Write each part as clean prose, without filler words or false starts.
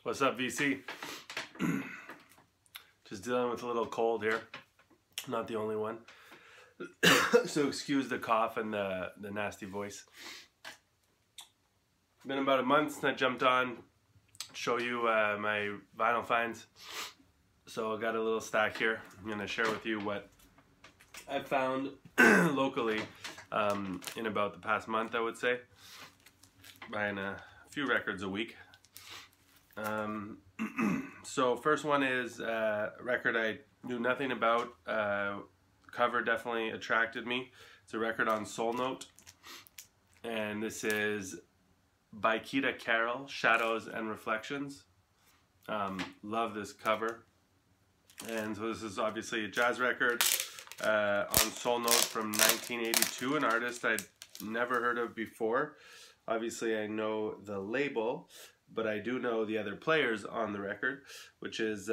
What's up, VC? Just dealing with a little cold here. Not the only one. So excuse the cough and the nasty voice. Been about a month since I jumped on to show you my vinyl finds. So I got a little stack here. I'm going to share with you what I found locally in about the past month, I would say. Buying a few records a week. So first one is a record I knew nothing about. Cover definitely attracted me. It's a record on Soul Note, and this is by Keita Carroll, Shadows and Reflections. Love this cover. And so this is obviously a jazz record on Soul Note from 1982, an artist I'd never heard of before. Obviously I know the label, but I do know the other players on the record, which is,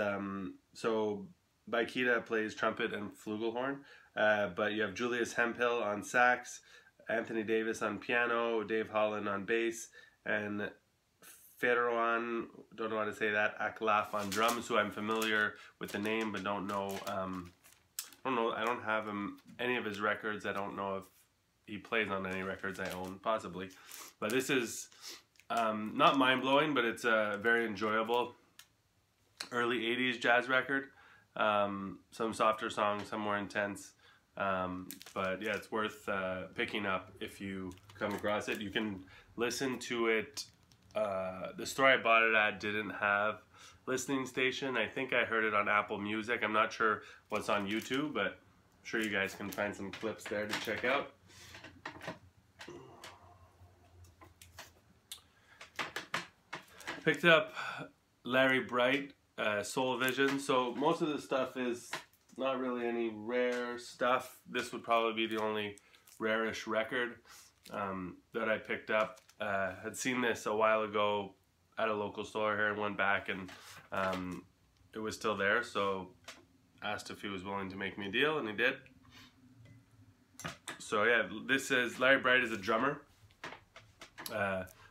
so Baikita plays trumpet and flugelhorn, but you have Julius Hemphill on sax, Anthony Davis on piano, Dave Holland on bass, and Ferroan, don't know how to say that, Aklaf on drums, who I'm familiar with the name, but don't know, I don't have any of his records. I don't know if he plays on any records I own, possibly. But this is not mind-blowing, but it's a very enjoyable early 80s jazz record. Some softer songs, some more intense. But yeah, it's worth picking up if you come across it. You can listen to it. The store I bought it at didn't have listening station. I think I heard it on Apple Music. I'm not sure what's on YouTube, but I'm sure you guys can find some clips there to check out. Picked up Larry Bright, Soul Vision. So most of the stuff is not really any rare stuff. This would probably be the only rarish record that I picked up. Had seen this a while ago at a local store here and went back, and it was still there, so asked if he was willing to make me a deal, and he did. So yeah, this is Larry Bright is a drummer.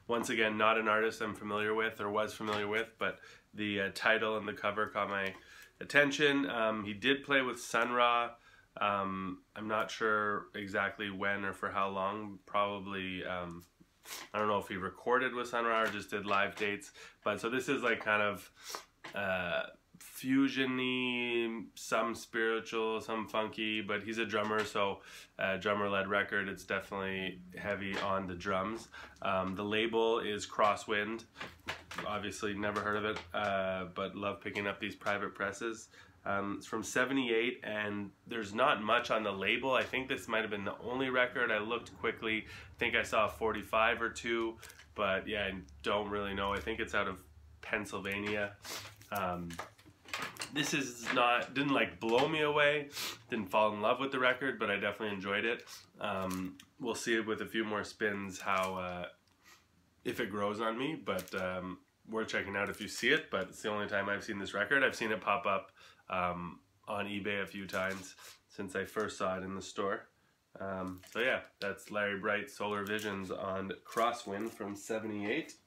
Once again, not an artist I'm familiar with or was familiar with, but the title and the cover caught my attention. He did play with Sun Ra. I'm not sure exactly when or for how long. Probably, I don't know if he recorded with Sun Ra or just did live dates. But so this is like kind of fusion-y, some spiritual, some funky, but he's a drummer, so drummer-led record. It's definitely heavy on the drums. The label is Crosswind. Obviously never heard of it, but love picking up these private presses. It's from '78, and there's not much on the label. I think this might have been the only record. I looked quickly. I think I saw a 45 or two, but yeah, I don't really know. I think it's out of Pennsylvania. This is not, didn't like blow me away, didn't fall in love with the record, but I definitely enjoyed it. We'll see it with a few more spins how, if it grows on me, but worth checking out if you see it. But it's the only time I've seen this record. I've seen it pop up on eBay a few times since I first saw it in the store. So yeah, that's Larry Bright, Solar Visions on Crosswind from '78.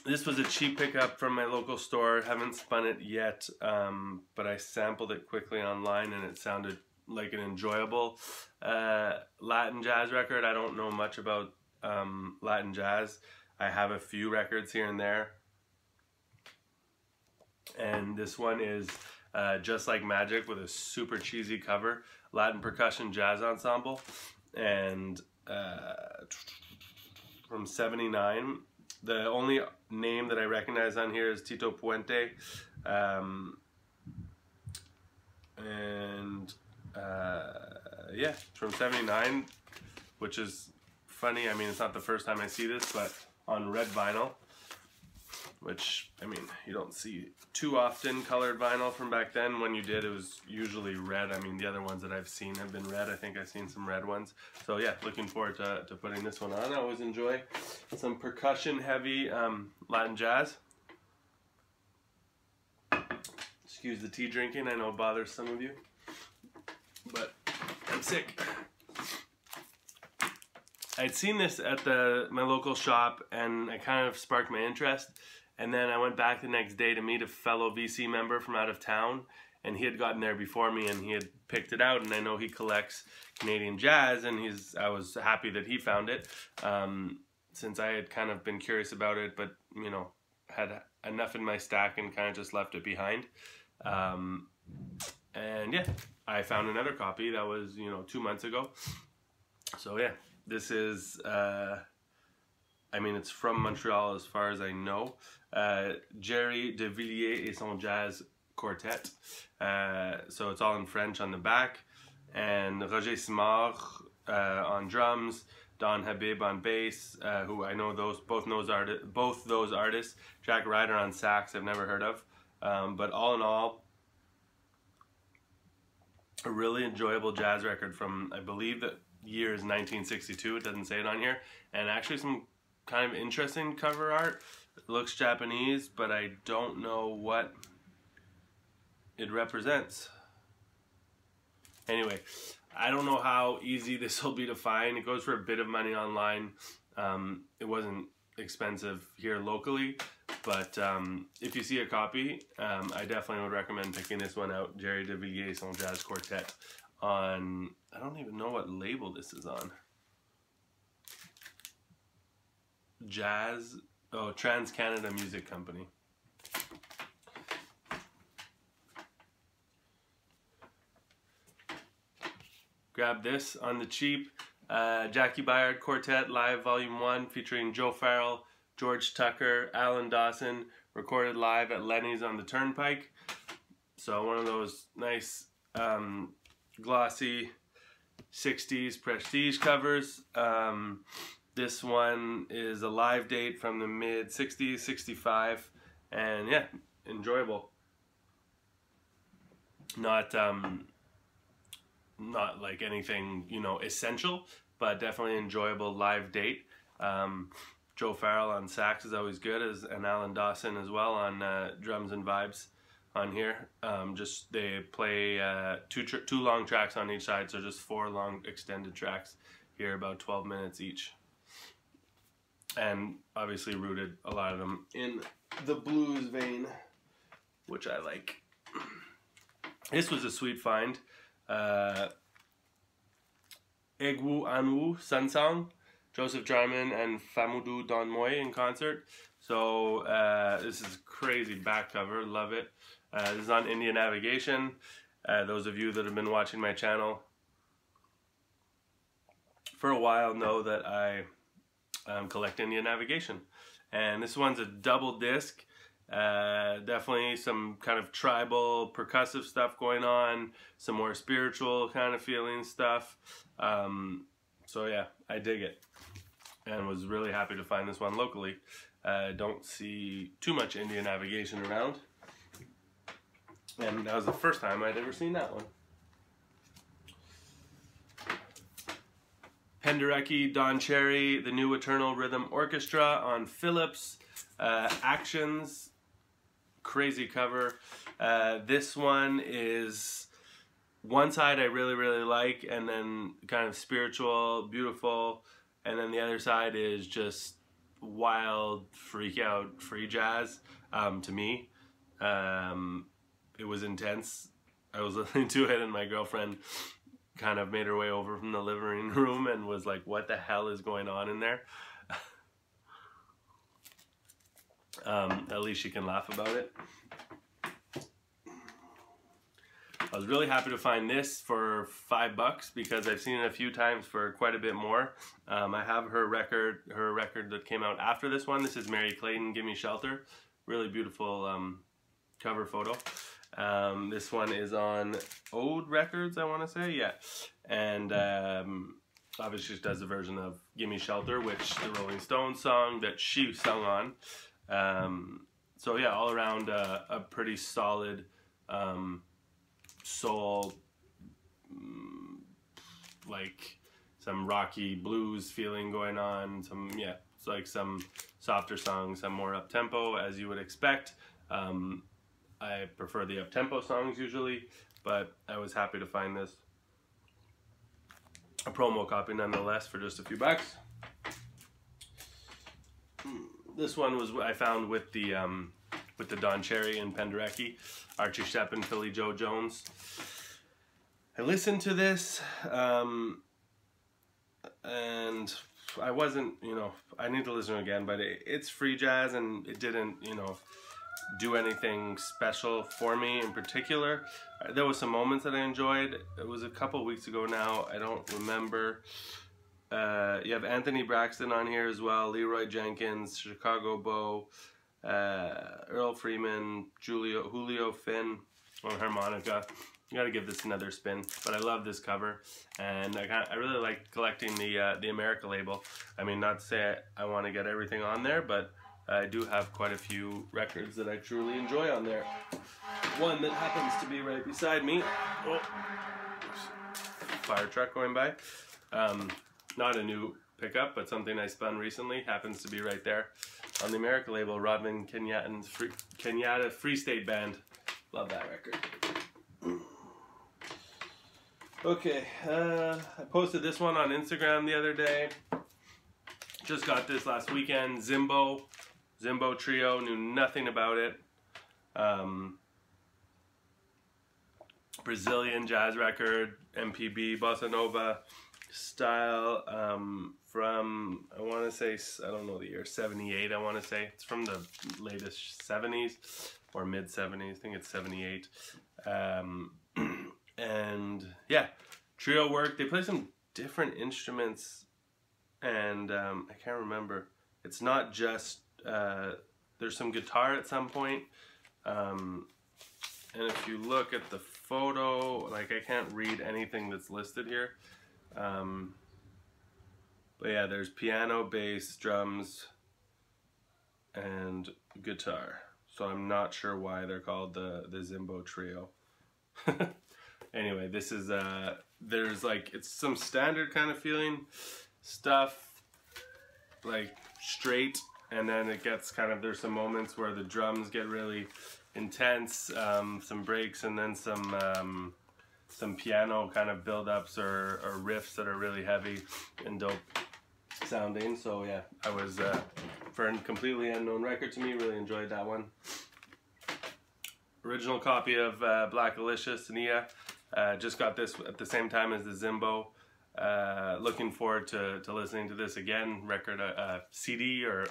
This was a cheap pickup from my local store. Haven't spun it yet, but I sampled it quickly online and it sounded like an enjoyable Latin jazz record. I don't know much about Latin jazz. I have a few records here and there. And this one is Just Like Magic with a super cheesy cover. Latin Percussion Jazz Ensemble. And from '79. The only name that I recognize on here is Tito Puente, yeah, from '79, which is funny. I mean, it's not the first time I see this, but on red vinyl, which, I mean, you don't see too often colored vinyl from back then. When you did, it was usually red. I mean, the other ones that I've seen have been red. I think I've seen some red ones. So yeah, looking forward to putting this one on. I always enjoy some percussion heavy Latin jazz. Excuse the tea drinking. I know it bothers some of you, but I'm sick. I'd seen this at my local shop, and it kind of sparked my interest. And then I went back the next day to meet a fellow VC member from out of town, and he had gotten there before me, and he had picked it out. And I know he collects Canadian jazz, and I was happy that he found it, since I had kind of been curious about it, but you know, had enough in my stack and kind of just left it behind. And yeah, I found another copy that was, you know, 2 months ago. So yeah, this is, I mean, it's from Montreal as far as I know. Jerry de Villiers et son Jazz Quartet. So it's all in French on the back. And Roger Simard on drums. Don Habib on bass, who I know both those artists. Jack Ryder on sax, I've never heard of. But all in all, a really enjoyable jazz record from, I believe the year is 1962, it doesn't say it on here, and actually some kind of interesting cover art. It looks Japanese, but I don't know what it represents. Anyway, I don't know how easy this will be to find. It goes for a bit of money online. It wasn't expensive here locally, but if you see a copy, I definitely would recommend picking this one out. Jerry de Villiers son Jazz Quartet on, I don't even know what label this is on. Trans-Canada Music Company. Grab this on the cheap. Jackie Byard Quartet Live Volume 1 featuring Joe Farrell, George Tucker, Alan Dawson, recorded live at Lenny's on the Turnpike. So one of those nice glossy 60s prestige covers. This one is a live date from the mid-60s, 65, and yeah, enjoyable. Not like anything, you know, essential, but definitely enjoyable live date. Joe Farrell on sax is always good, and Alan Dawson as well on drums and vibes on here. Just they play two long tracks on each side, so just 4 long extended tracks here, about 12 minutes each. And obviously rooted, a lot of them, in the blues vein, which I like. This was a sweet find. Egwu Anwu Sunsong, Joseph Jarman and Famoudou Don Moy in concert. So this is crazy back cover, love it. This is on India Navigation. Those of you that have been watching my channel for a while know that I collect India Navigation. And this one's a double disc. Definitely some kind of tribal percussive stuff going on, some more spiritual kind of feeling stuff. So yeah, I dig it, and was really happy to find this one locally. Don't see too much India Navigation around, and that was the first time I'd ever seen that one. Penderecki, Don Cherry, the New Eternal Rhythm Orchestra on Philips. Actions, crazy cover. This one is one side I really like, and then kind of spiritual, beautiful, and then the other side is just wild, freak out, free jazz. To me, it was intense. I was listening to it, and my girlfriend kind of made her way over from the living room and was like, what the hell is going on in there? At least she can laugh about it. I was really happy to find this for $5 because I've seen it a few times for quite a bit more. I have her record that came out after this one. This is Mary Clayton, Gimme Shelter. Really beautiful cover photo. This one is on Ode Records, I want to say, yeah. And obviously she does a version of Gimme Shelter, which the Rolling Stones song that she sung on. So yeah, all around a pretty solid soul, like some rocky blues feeling going on. Some, yeah, it's like some softer songs, some more up tempo, as you would expect. I prefer the up tempo songs usually, but I was happy to find this. A promo copy nonetheless for just a few bucks. This one was I found with the Don Cherry and Penderecki, Archie Shepp and Philly Joe Jones. I listened to this, and I wasn't, you know, I need to listen again, but it's free jazz, and it didn't, you know, do anything special for me in particular. There was some moments that I enjoyed. It was a couple weeks ago now. I don't remember. You have Anthony Braxton on here as well, Leroy Jenkins, Chicago Beau, Earl Freeman, Julio Finn on harmonica. You gotta give this another spin, but I love this cover, and I really like collecting the America label. I mean, not to say I want to get everything on there, but I do have quite a few records that I truly enjoy on there. One that happens to be right beside me. Oh, fire truck going by. Not a new pickup, but something I spun recently. Happens to be right there on the America label. Rodman Kenyatta Free State Band. Love that record. Okay, I posted this one on Instagram the other day. Just got this last weekend. Zimbo Trio. Knew nothing about it. Brazilian jazz record, MPB, bossa nova style, from, I want to say, I don't know the year, 78 I want to say. It's from the latest 70s or mid 70s, I think it's 78. And yeah, trio work. They play some different instruments, and I can't remember. It's not just, there's some guitar at some point. And if you look at the photo, like, I can't read anything that's listed here. But yeah, there's piano, bass, drums, and guitar. So I'm not sure why they're called the Zimbo Trio. Anyway, this is, there's like, it's some standard kind of feeling stuff, like straight, and then it gets kind of, there's some moments where the drums get really intense, some breaks, and then some piano kind of build-ups or riffs that are really heavy and dope sounding. So yeah, I was, for a completely unknown record to me, really enjoyed that one. Original copy of Black Alicious, Nia. Just got this at the same time as the Zimbo. Looking forward to listening to this again. Record, CD or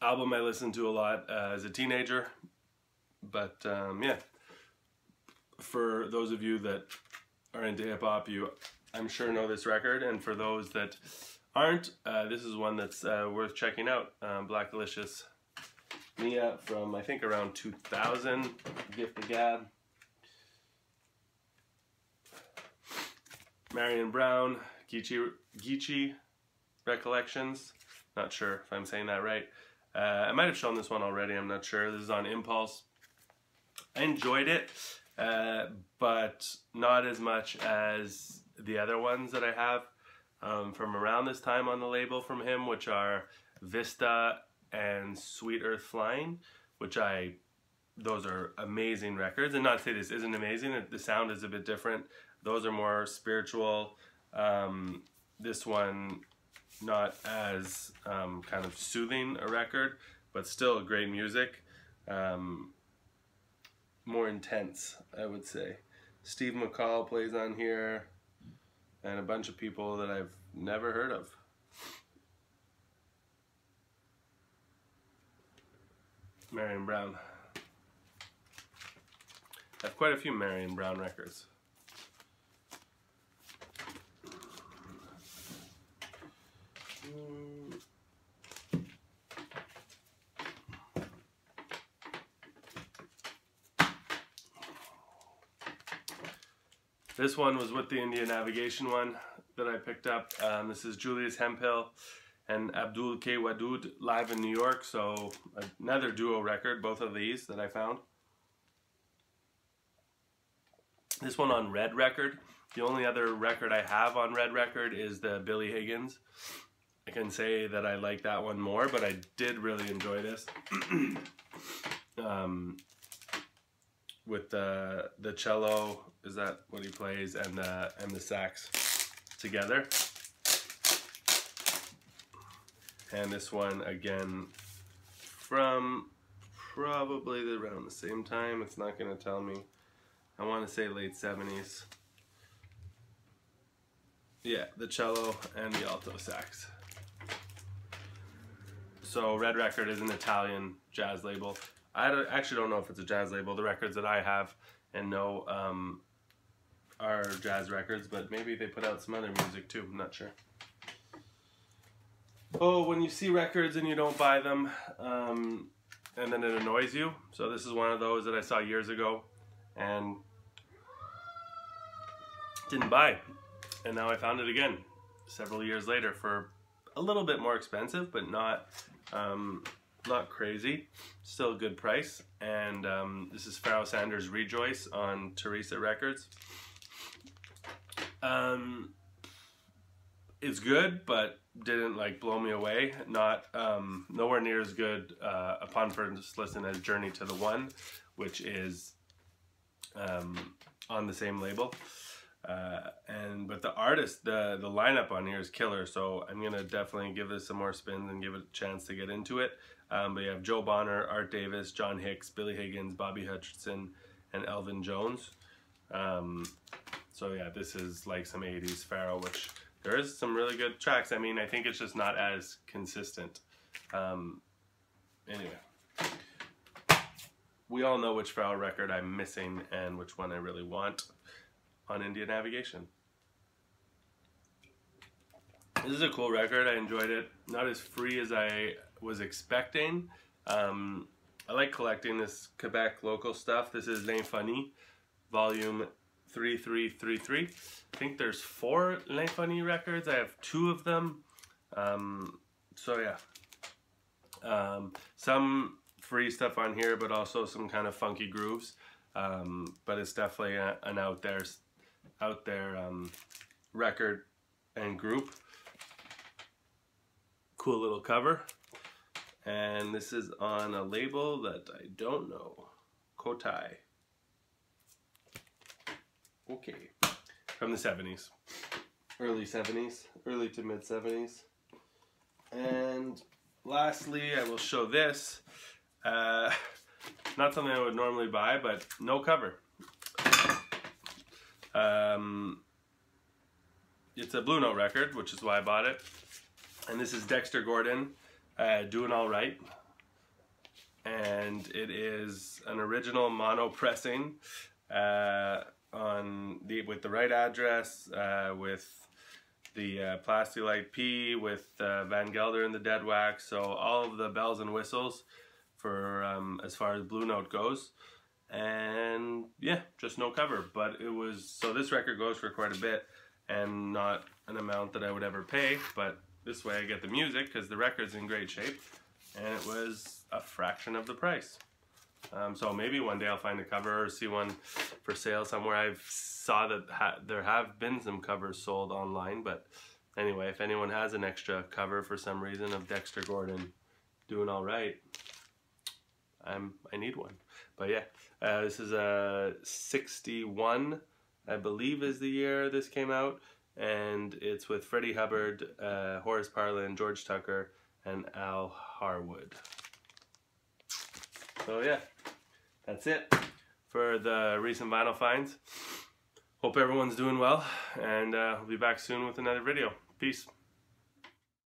album I listened to a lot as a teenager. But yeah, for those of you that are into hip hop, I'm sure know this record. And for those that aren't, this is one that's worth checking out. Black Alicious, Nia, from I think around 2000. Gift of Gab. Marion Brown, Geechee Recollections. Not sure if I'm saying that right. I might have shown this one already, I'm not sure. This is on Impulse. I enjoyed it, but not as much as the other ones that I have from around this time on the label from him, which are Vista and Sweet Earth Flying, which those are amazing records. And not to say this isn't amazing, the sound is a bit different. Those are more spiritual. This one, not as kind of soothing a record, but still great music. More intense, I would say. Steve McCall plays on here, and a bunch of people that I've never heard of. Marion Brown. I have quite a few Marion Brown records. This one was with the India Navigation one that I picked up. This is Julius Hemphill and Abdul K. Wadud live in New York. So another duo record, both of these that I found. This one on Red Record. The only other record I have on Red Record is the Billy Higgins. I can say that I like that one more, but I did really enjoy this. With the cello, is that what he plays, and the sax together. And this one again from probably around the same time. It's not going to tell me. I want to say late 70s. Yeah, the cello and the alto sax. So Red Record is an Italian jazz label. I actually don't know if it's a jazz label. The records that I have and know are jazz records, but maybe they put out some other music too. I'm not sure. Oh, when you see records and you don't buy them, and then it annoys you. So this is one of those that I saw years ago and didn't buy. And now I found it again several years later for a little bit more expensive, but not crazy. Still a good price. And this is Pharoah Sanders' Rejoice on Teresa Records. It's good, but didn't like blow me away. Not nowhere near as good upon first listen as Journey to the One, which is on the same label. But the artist, the lineup on here is killer, so I'm gonna definitely give this some more spins and give it a chance to get into it. But you have Joe Bonner, Art Davis, John Hicks, Billy Higgins, Bobby Hutcherson, and Elvin Jones. So yeah, this is like some 80s Pharoah, which there is some really good tracks. I mean, I think it's just not as consistent. Anyway, we all know which Pharoah record I'm missing and which one I really want on India Navigation. This is a cool record. I enjoyed it. Not as free as I was expecting. I like collecting this Quebec local stuff. This is L'Infonie, volume 3333. I think there's 4 L'Infonie records. I have 2 of them. So yeah. Some free stuff on here, but also some kind of funky grooves. But it's definitely an out there record and group. Cool little cover. And this is on a label that I don't know. Kotai. Okay. From the 70s. Early 70s. Early to mid 70s. And lastly, I will show this. Not something I would normally buy, but no cover. It's a Blue Note record, which is why I bought it. And this is Dexter Gordon, Doing All Right. And it is an original mono pressing with the right address, with the Plastilite P, with Van Gelder and the Dead Wax. So all of the bells and whistles for as far as Blue Note goes. And yeah, just no cover. But it was, so this record goes for quite a bit and not an amount that I would ever pay, but this way I get the music because the record's in great shape and it was a fraction of the price. So maybe one day I'll find a cover or see one for sale somewhere. I've saw that there have been some covers sold online, but anyway, if anyone has an extra cover for some reason of Dexter Gordon Doing All Right, I need one. But yeah, this is a 61, I believe is the year this came out, and it's with Freddie Hubbard, Horace Parlan, George Tucker, and Al Harwood. So yeah, that's it for the recent vinyl finds. Hope everyone's doing well, and we'll be back soon with another video. Peace.